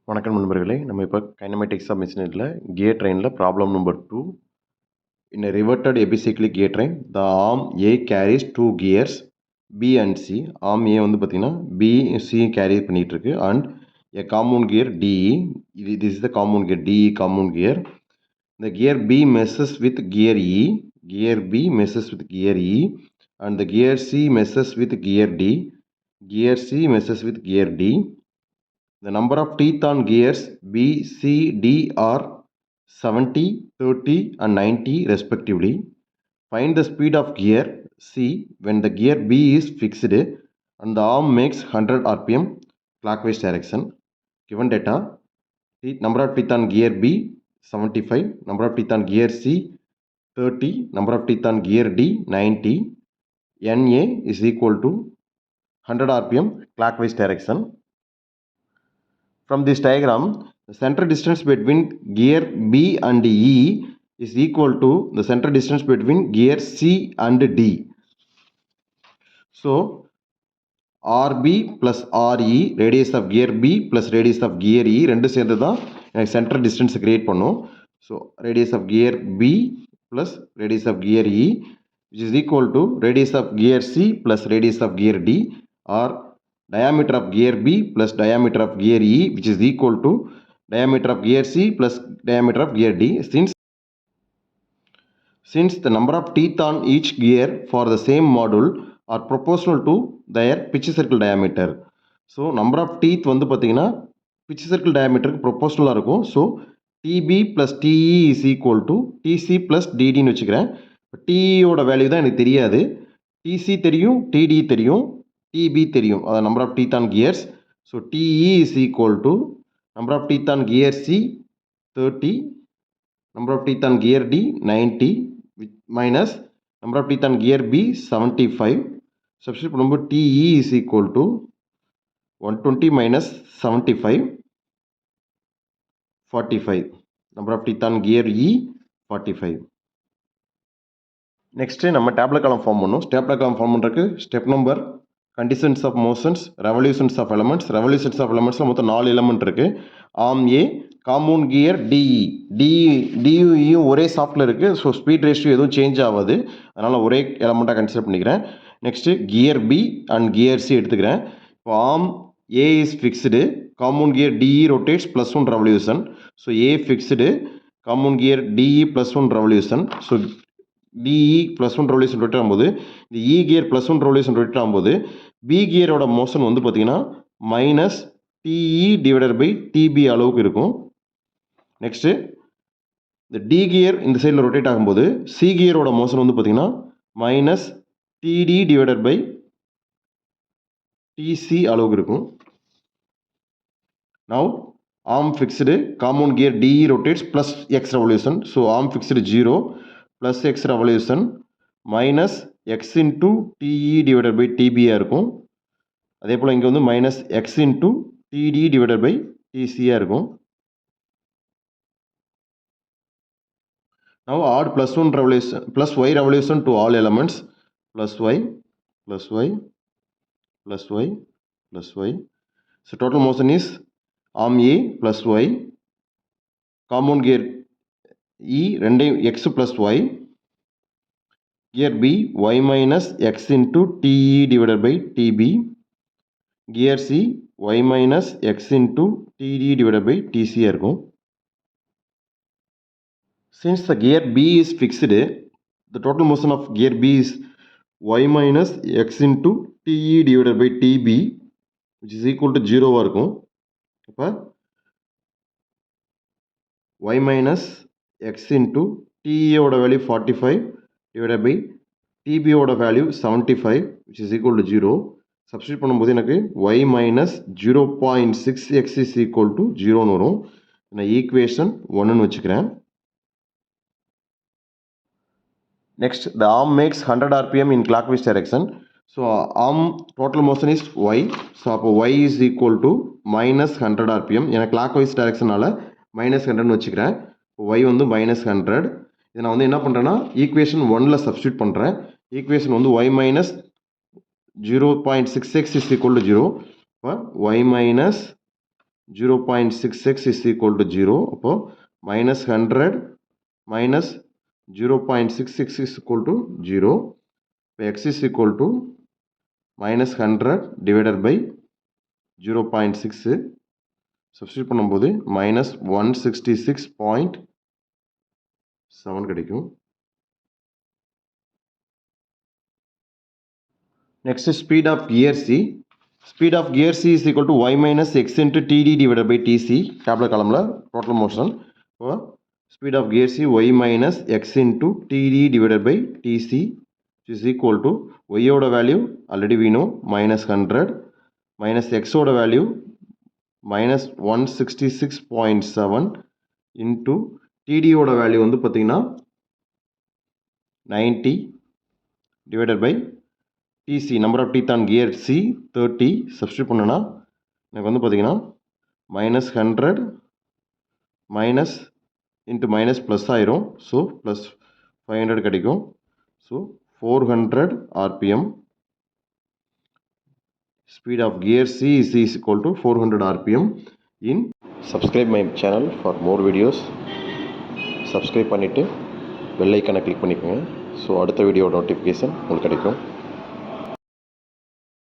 வணக்கம் நண்பர்களே, நம்ம இப்போ கைனமேட்டிக்ஸ் ஆஃப் மெஷினரியில் கியர் ட்ரெயினில் problem number 2. In a reverted epicyclic gear train, the arm A carries two gears B and C. arm A வந்து பார்த்தீங்கன்னா B C carry பண்ணிட்டு இருக்கு and a compound gear DE. This is the compound gear DE compound gear. The gear B messes with gear E. Gear B messes with gear E and the gear C messes with gear D. Gear C messes with gear D. The number of teeth on gears B, C, D are 70, 30 and 90 respectively. Find the speed of gear C when the gear B is fixed and the arm makes 100 rpm clockwise direction. Given data, number of teeth on gear B 75, number of teeth on gear C 30, number of teeth on gear D 90. NA is equal to 100 rpm clockwise direction. From this diagram, the center distance between gear B and E is equal to the center distance between gear C and D. So, RB plus RE, radius of gear B plus radius of gear E, ரெண்டு சேர்ந்து தான் center distance create பண்ணும். So, radius of gear B plus radius of gear E, which is equal to radius of gear C plus radius of gear D, or diameter of gear B plus diameter of gear E, which is equal to diameter of gear C plus diameter of gear D. Since the number of teeth on each gear for the same module are proportional to their pitch circle diameter. So, number of teeth வந்து பார்த்தீங்கன்னா pitch circle diameter ப்ரொபோஷனலாக இருக்கும். So TB plus TE is equal to TC plus DDன்னு வச்சுக்கிறேன். TEயோட value தான் எனக்கு தெரியாது. TC தெரியும், TD தெரியும், TB தெரியும். அதாவது number of teeth on gears. So, TE is equal to number of teeth on gear C 30, number of teeth on gear D 90 minus number of teeth on gear B 75. Substitute number TE is equal to 120 minus 75, 45. Number of teeth on gear E 45. Next நம்ம tabular column form பண்ணணும். Tabular column form பண்ணுறதுக்கு step number conditions of motions, revolutions of elements. Revolutions of எலமெண்ட்ஸில் மொத்தம் 4 element இருக்குது. Arm A, compound gear டிஇயும் ஒரே சாஃப்டில் இருக்குது. ஸோ ஸ்பீட் ரேஷியோ எதுவும் சேஞ்ச் ஆகாது, அதனால் ஒரே எலமெண்ட்டாக கன்சிடர் பண்ணிக்கிறேன். Next gear B and gear C எடுத்துக்கிறேன். இப்போ arm A is fixed, compound gear DE rotates +1 revolution. So A fixed, compound gear TE +1 revolution. So TE +1 revolution rotate ஆகும்போது இந்த இ கியர் +1 ரெவல்யூஷன் ரொட்டேட் ஆகும்போது B கியரோட motion வந்து பார்த்தீங்கன்னா minus TE divided by TB அளவுக்கு இருக்கும். Next இந்த D gear இந்த சைடில் ரொட்டேட் ஆகும்போது சி கியரோட மோஷன் வந்து பார்த்தீங்கன்னா minus TD divided by TC அளவுக்கு இருக்கும். Now arm fixed, compound gear DE rotates +x revolution. So arm fixed 0 plus x revolution minus x into TE divided by TBயாக இருக்கும். அதே போல் இங்கே வந்து minus x into TD divided by TCயாக இருக்கும். Now add +1 revolution plus y revolution to all elements, plus y plus y plus y plus y. So total motion is arm A plus y, compound gear E ரெண்டையும் x plus y, gear B y minus x into TE divided by TB, gear C y minus x into TD divided by TC இருக்கும். Since the gear B is fixed, the total motion of gear B is y minus x into TE divided by TB, which is equal to 0 இருக்கும். அப்போ y minus x into TE ஓட value 45 divided by TB ஓட value 75, which is equal to 0. Substitute பண்ணும்போது எனக்கு y minus 0.6x is equal to 0ன்னு வரும். நான் equation 1ன்னு வச்சுக்கிறேன். Next the arm makes 100 rpm in clockwise direction. So arm total motion is y. So அப்போ y is equal to minus 100 rpm. ஏன்னா clockwise directionனால -100ன்னு வச்சுக்கிறேன். y வந்து -100. இதை நான் வந்து என்ன பண்ணுறேன்னா ஈக்குவேஷன் 1ல் சப்ஸ்டியூட் பண்ணுறேன். ஈக்குவேஷன் வந்து y minus 0.6x is equal to 0. y minus 0.6x is equal to 0. அப்போ minus 100 minus 0.66 is equal to 0. x is equal to minus 100 divided by 0.6. Substitute பண்ணும்போது minus 166.7 கிடைக்கும். Next is speed of gear C. Speed of gear C is equal to y minus x into TD divided by TC. Tabular column total motion. So, speed of gear C y minus x into TD divided by TC is equal to y oda value already we know minus 100 minus x oda value minus 166.7 into TD oda value வந்து பார்த்தீங்கன்னா 90 divided by TC number of teeth on gear C 30 substitute பண்ணனா எனக்கு வந்து பார்த்தீங்கன்னா minus 100 minus into minus plus ஆயிரும். So plus 500 கிடைக்கும். So 400 rpm. Speed of gear C is equal to 400 rpm in. Subscribe my channel for more videos. Subscribe பண்ணிவிட்டு bell ஐக்கனை click பண்ணிக்கோங்க. So அடுத்த வீடியோ நோட்டிஃபிகேஷன் உங்களுக்கு கிடைக்கும்.